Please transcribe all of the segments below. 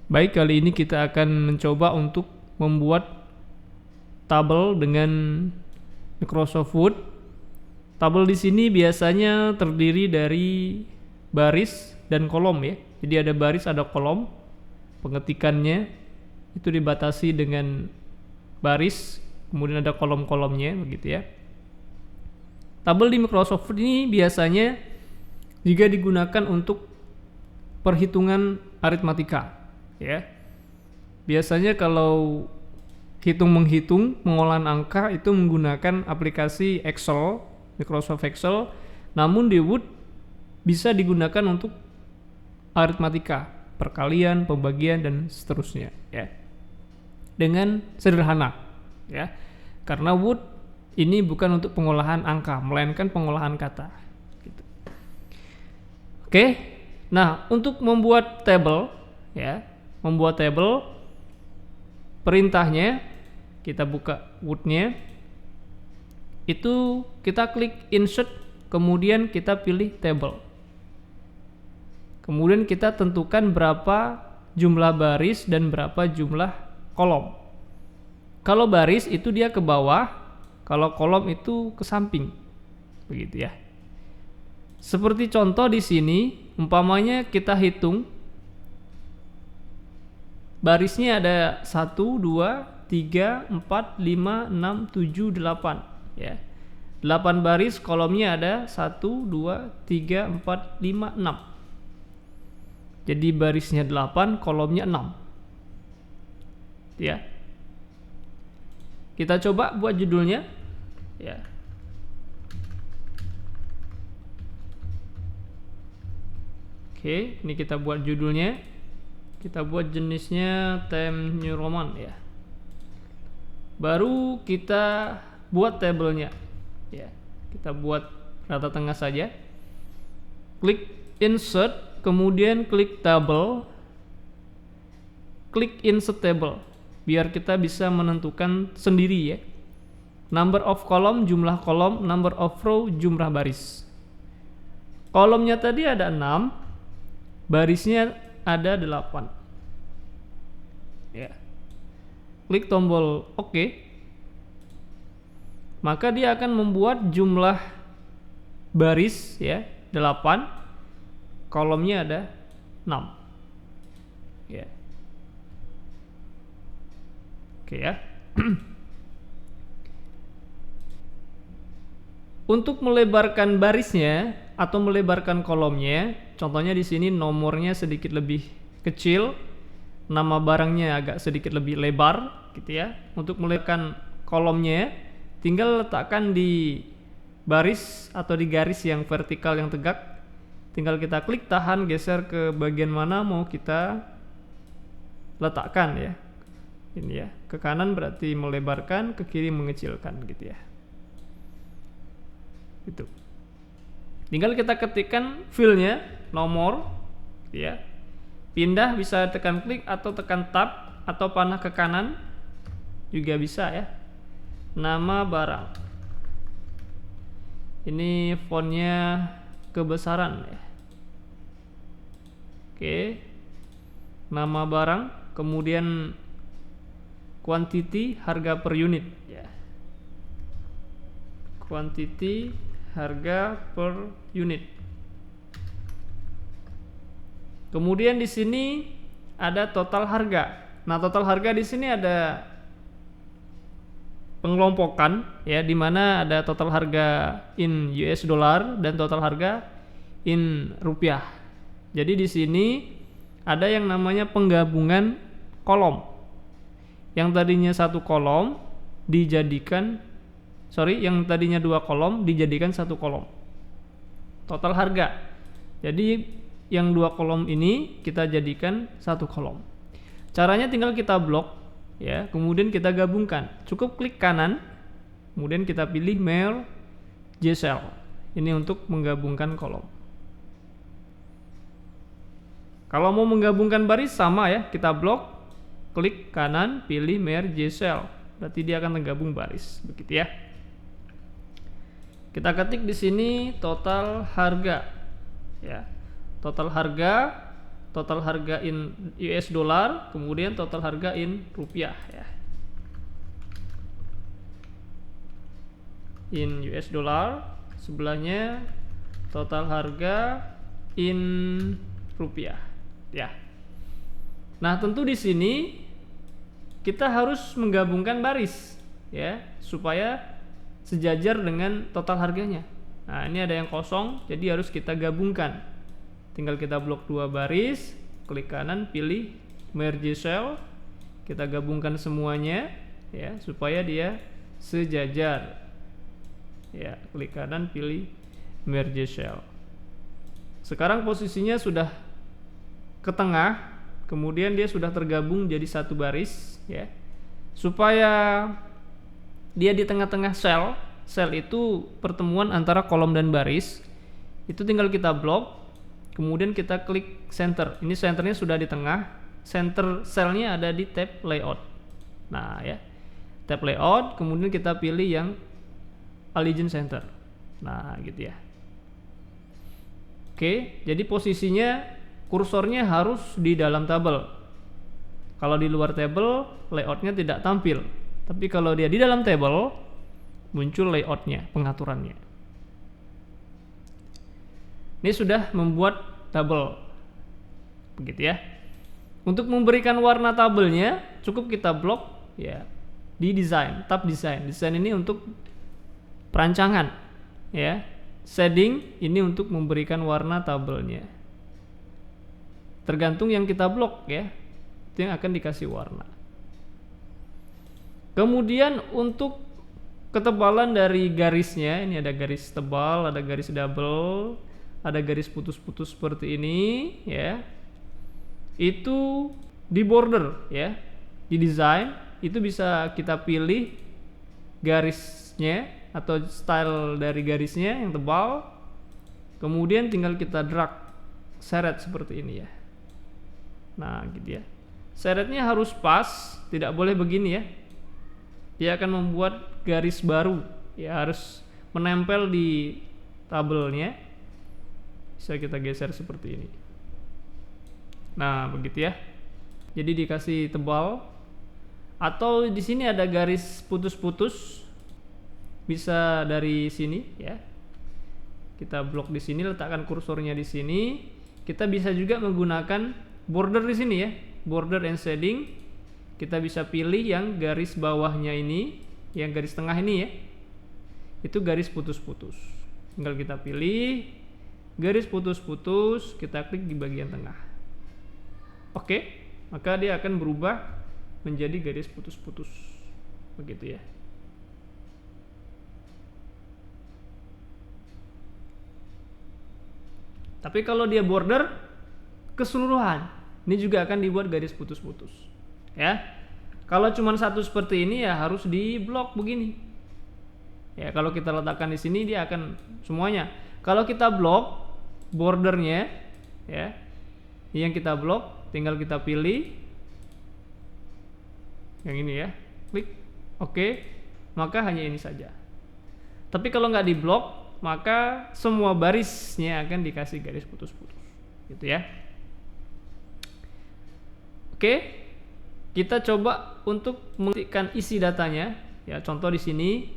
Baik, kali ini kita akan mencoba untuk membuat tabel dengan Microsoft Word. Tabel di sini biasanya terdiri dari baris dan kolom ya. Jadi ada baris, ada kolom. Pengetikannya itu dibatasi dengan baris, kemudian ada kolom-kolomnya begitu ya. Tabel di Microsoft Word ini biasanya juga digunakan untuk perhitungan aritmatika ya. Biasanya kalau menghitung pengolahan angka itu menggunakan aplikasi Excel, Microsoft Excel, namun di Word bisa digunakan untuk aritmatika, perkalian, pembagian dan seterusnya ya. Dengan sederhana ya. Karena Word ini bukan untuk pengolahan angka, melainkan pengolahan kata gitu. Oke. Nah, untuk membuat tabel ya, perintahnya kita buka Word-nya, itu kita klik insert, kemudian kita pilih table, kemudian kita tentukan berapa jumlah baris dan berapa jumlah kolom. Kalau baris itu dia ke bawah, kalau kolom itu ke samping begitu ya. Seperti contoh di sini, umpamanya kita hitung barisnya ada 1, 2, 3, 4, 5, 6, 7, 8 ya. 8 baris, kolomnya ada 1, 2, 3, 4, 5, 6. Jadi barisnya 8, kolomnya 6 ya. Kita coba buat judulnya ya. Oke, ini kita buat judulnya. Kita buat jenisnya Times New Roman ya. Baru kita buat tabelnya ya. Kita buat rata tengah saja. Klik insert, kemudian klik table, klik insert table, biar kita bisa menentukan sendiri ya. Number of column, jumlah kolom, number of row, jumlah baris. Kolomnya tadi ada 6, barisnya ada 8 ya. Klik tombol OK, maka dia akan membuat jumlah baris ya 8, kolomnya ada 6 ya. Oke ya. Untuk melebarkan barisnya atau melebarkan kolomnya, contohnya di sini nomornya sedikit lebih kecil, nama barangnya agak sedikit lebih lebar gitu ya. Untuk melebarkan kolomnya, tinggal letakkan di baris atau di garis yang vertikal yang tegak. Tinggal kita klik tahan, geser ke bagian mana mau kita letakkan ya. Ini ya, ke kanan berarti melebarkan, ke kiri mengecilkan gitu ya. Itu. Tinggal kita ketikkan filenya, nomor ya. Pindah bisa tekan klik atau tekan tab atau panah ke kanan juga bisa ya. Nama barang. Ini fontnya kebesaran ya. Oke. Nama barang, kemudian quantity, harga per unit ya. Quantity, harga per unit. Kemudian di sini ada total harga. Nah, total harga di sini ada pengelompokan ya, di mana ada total harga in US dollar dan total harga in rupiah. Jadi di sini ada yang namanya penggabungan kolom. Yang tadinya satu kolom dijadikan yang tadinya 2 kolom dijadikan 1 kolom. Total harga. Jadi yang 2 kolom ini kita jadikan 1 kolom. Caranya tinggal kita blok ya, kemudian kita gabungkan. Cukup klik kanan, kemudian kita pilih Merge Cell. Ini untuk menggabungkan kolom. Kalau mau menggabungkan baris sama ya, kita blok, klik kanan, pilih Merge Cell. Berarti dia akan menggabung baris, begitu ya. Kita ketik di sini total harga ya. Total harga, total harga in US dollar, kemudian total harga in rupiah ya. In US dollar, sebelahnya total harga in rupiah ya. Nah, tentu di sini kita harus menggabungkan baris ya, supaya sejajar dengan total harganya. Nah, ini ada yang kosong, jadi harus kita gabungkan. Tinggal kita blok 2 baris, klik kanan, pilih merge cell, kita gabungkan semuanya ya, supaya dia sejajar. Ya, klik kanan, pilih merge cell. Sekarang posisinya sudah ke tengah, kemudian dia sudah tergabung jadi satu baris ya. Supaya dia di tengah-tengah sel itu pertemuan antara kolom dan baris, itu tinggal kita blok, kemudian kita klik center. Ini centernya sudah di tengah, center selnya ada di tab layout. Nah ya, tab layout, kemudian kita pilih yang align center. Nah gitu ya. Oke, jadi posisinya kursornya harus di dalam tabel. Kalau di luar tabel, layoutnya tidak tampil. Tapi kalau dia di dalam tabel, muncul layoutnya, pengaturannya. Ini sudah membuat tabel, begitu ya. Untuk memberikan warna tabelnya, cukup kita blok ya di design, tab design. Design ini untuk perancangan, ya. Shading ini untuk memberikan warna tabelnya. Tergantung yang kita blok ya, itu yang akan dikasih warna. Kemudian untuk ketebalan dari garisnya, ini ada garis tebal, ada garis double, ada garis putus-putus seperti ini ya. Itu di border ya, di design itu bisa kita pilih garisnya atau style dari garisnya yang tebal. Kemudian tinggal kita drag, seret seperti ini ya. Nah gitu ya, seretnya harus pas, tidak boleh begini ya. Dia akan membuat garis baru ya, harus menempel di tabelnya. Bisa kita geser seperti ini. Nah begitu ya, jadi dikasih tebal. Atau di sini ada garis putus-putus, bisa dari sini ya. Kita blok di sini, letakkan kursornya di sini. Kita bisa juga menggunakan border di sini ya, border and shading. Kita bisa pilih yang garis bawahnya ini, yang garis tengah ini ya, itu garis putus-putus. Tinggal kita pilih garis putus-putus, kita klik di bagian tengah. Oke, maka dia akan berubah menjadi garis putus-putus, begitu ya. Tapi kalau dia border keseluruhan, ini juga akan dibuat garis putus-putus. Ya, kalau cuma satu seperti ini ya harus di blok begini. Ya, kalau kita letakkan di sini dia akan semuanya. Kalau kita blok bordernya, ya, yang kita blok, tinggal kita pilih yang ini ya, klik oke, maka hanya ini saja. Tapi kalau nggak di blok, maka semua barisnya akan dikasih garis putus-putus, gitu ya. Oke. Kita coba untuk mengetikkan isi datanya ya, contoh di sini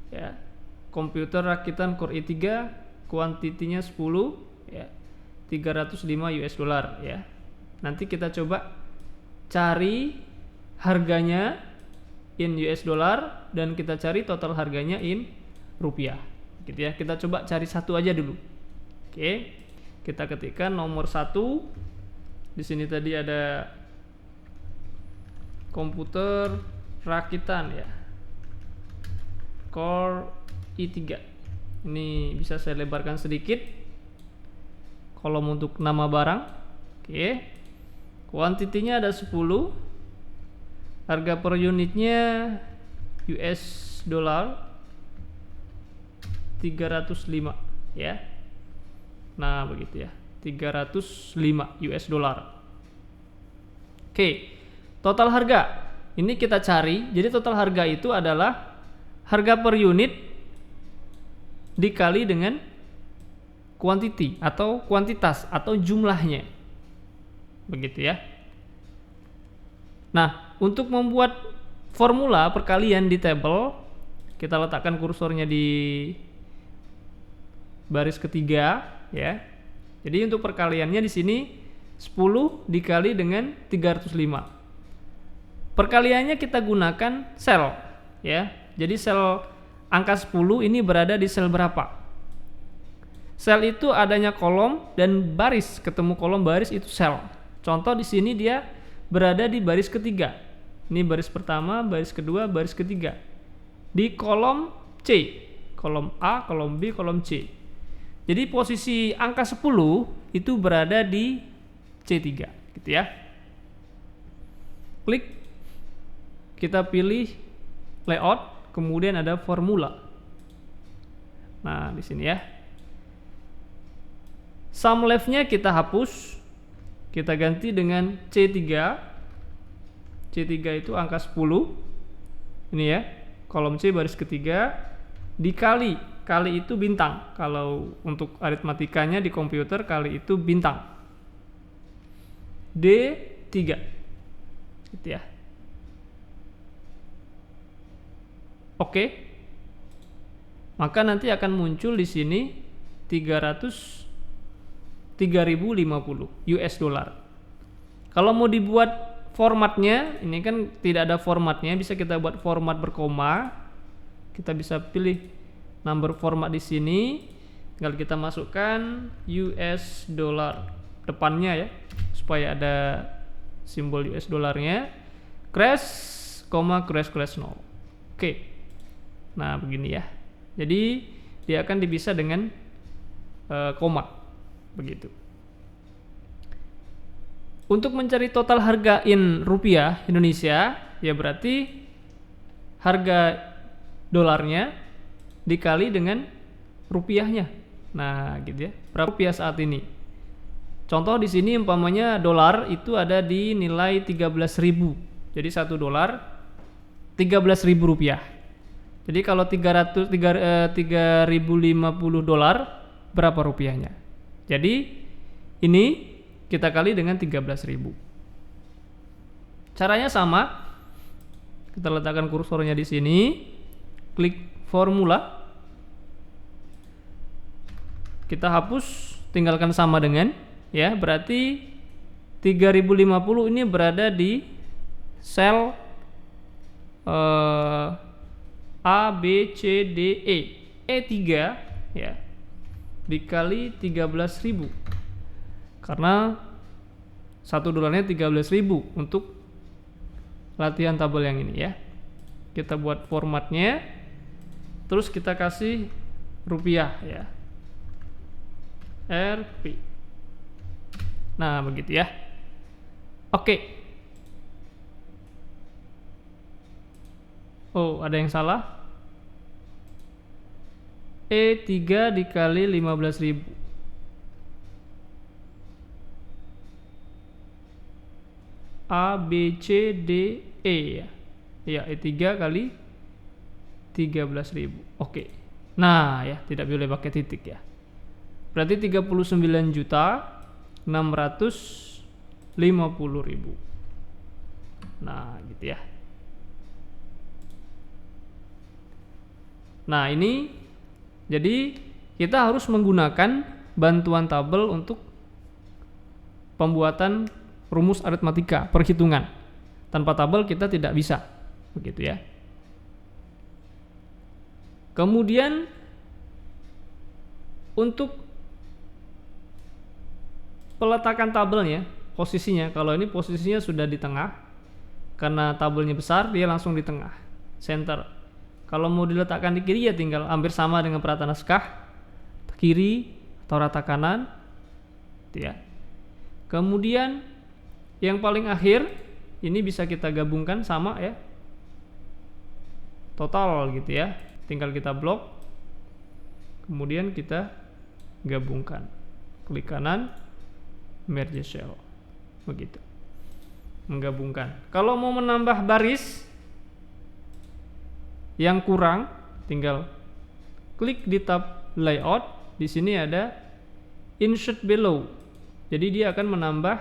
ya, komputer rakitan Core i3, kuantitinya 10 ya, 305 US dollar ya. Nanti kita coba cari harganya in US dollar dan kita cari total harganya in rupiah, gitu ya. Kita coba cari satu aja dulu. Oke, kita ketikkan nomor 1. Di sini tadi ada komputer rakitan ya, Core i3. Ini bisa saya lebarkan sedikit kolom untuk nama barang. Oke, kuantitinya ada 10, harga per unitnya US dollar 305 ya. Nah begitu ya, 305 US dollar. Oke, total harga ini kita cari. Jadi total harga itu adalah harga per unit dikali dengan quantity atau kuantitas atau jumlahnya. begitu ya. Nah, untuk membuat formula perkalian di tabel, kita letakkan kursornya di baris ketiga ya. Jadi untuk perkaliannya di sini 10 dikali dengan 305. Perkaliannya kita gunakan sel ya. Jadi sel angka 10 ini berada di sel berapa? Sel itu adanya kolom dan baris, ketemu kolom baris itu sel. Contoh di sini dia berada di baris ketiga. Ini baris pertama, baris kedua, baris ketiga. Di kolom C, kolom A, kolom B, kolom C. Jadi posisi angka 10 itu berada di C3 gitu ya. Klik, kita pilih layout, kemudian ada formula. Nah, di sini ya. Sum left-nya kita hapus. Kita ganti dengan C3. C3 itu angka 10. Ini ya, kolom C baris ketiga dikali, kali itu bintang. Kalau untuk aritmatikanya di komputer kali itu bintang. D3. Gitu ya. Oke. Maka nanti akan muncul di sini 3.050 US dollar. Kalau mau dibuat formatnya, ini kan tidak ada formatnya, bisa kita buat format berkoma. Kita bisa pilih number format di sini. Tinggal kita masukkan US dollar depannya ya, supaya ada simbol US dollarnya. Crash, crash 0. Oke. Nah, begini ya. Jadi dia akan dipisah dengan koma. Begitu. Untuk mencari total harga in rupiah Indonesia, ya berarti harga dolarnya dikali dengan rupiahnya. Nah, gitu ya. Berapa rupiah saat ini? Contoh di sini umpamanya dolar itu ada di nilai 13.000. Jadi 1 dolar 13.000 rupiah. Jadi kalau 3.050 dolar berapa rupiahnya? Jadi ini kita kali dengan 13.000. Caranya sama. Kita letakkan kursornya di sini. Klik formula. Kita hapus, tinggalkan sama dengan ya, berarti 3050 ini berada di sel A, B, C, D, E. E3 ya. Dikali 13.000. Karena 1 dolarnya 13.000 untuk latihan tabel yang ini ya. Kita buat formatnya. Terus kita kasih rupiah ya. Rp. Nah, begitu ya. Oke. Oh, ada yang salah. E3 dikali 15.000. A, B, C, D, E ya. Ya, E3 kali 13.000. Oke. Nah, ya, tidak boleh pakai titik ya. Berarti 39.650.000. Nah, gitu ya. Nah, ini jadi kita harus menggunakan bantuan tabel untuk pembuatan rumus aritmatika, perhitungan. Tanpa tabel kita tidak bisa. Begitu ya. Kemudian untuk peletakan tabelnya, posisinya, kalau ini posisinya sudah di tengah. Karena tabelnya besar, dia langsung di tengah, center. Kalau mau diletakkan di kiri ya tinggal hampir sama dengan perata naskah, kiri atau rata kanan, gitu ya. Kemudian yang paling akhir ini bisa kita gabungkan sama ya, total gitu ya. Tinggal kita blok, kemudian kita gabungkan, klik kanan, merge cell, begitu, menggabungkan. Kalau mau menambah baris yang kurang, tinggal klik di tab layout. Di sini ada insert below. Jadi dia akan menambah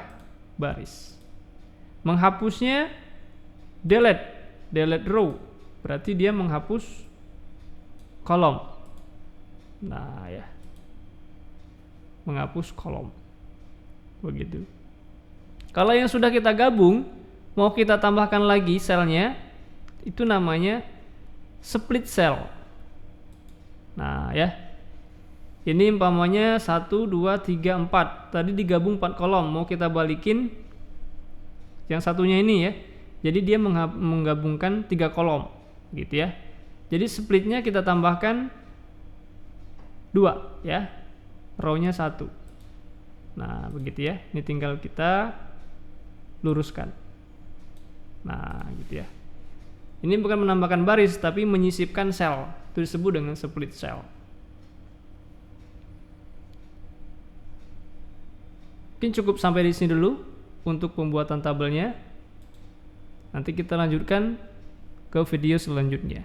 baris. Menghapusnya delete row, berarti dia menghapus kolom. Nah ya, menghapus kolom, begitu. Kalau yang sudah kita gabung, mau kita tambahkan lagi selnya, itu namanya split cell. Nah ya, ini umpamanya 1, 2, 3, 4. Tadi digabung 4 kolom, mau kita balikin yang satunya ini ya. Jadi dia menggabungkan 3 kolom gitu ya. Jadi splitnya kita tambahkan 2 ya, row-nya 1. Nah begitu ya, ini tinggal kita luruskan. Nah gitu ya. Ini bukan menambahkan baris, tapi menyisipkan sel. Itu disebut dengan split cell. Mungkin cukup sampai di sini dulu untuk pembuatan tabelnya. Nanti kita lanjutkan ke video selanjutnya.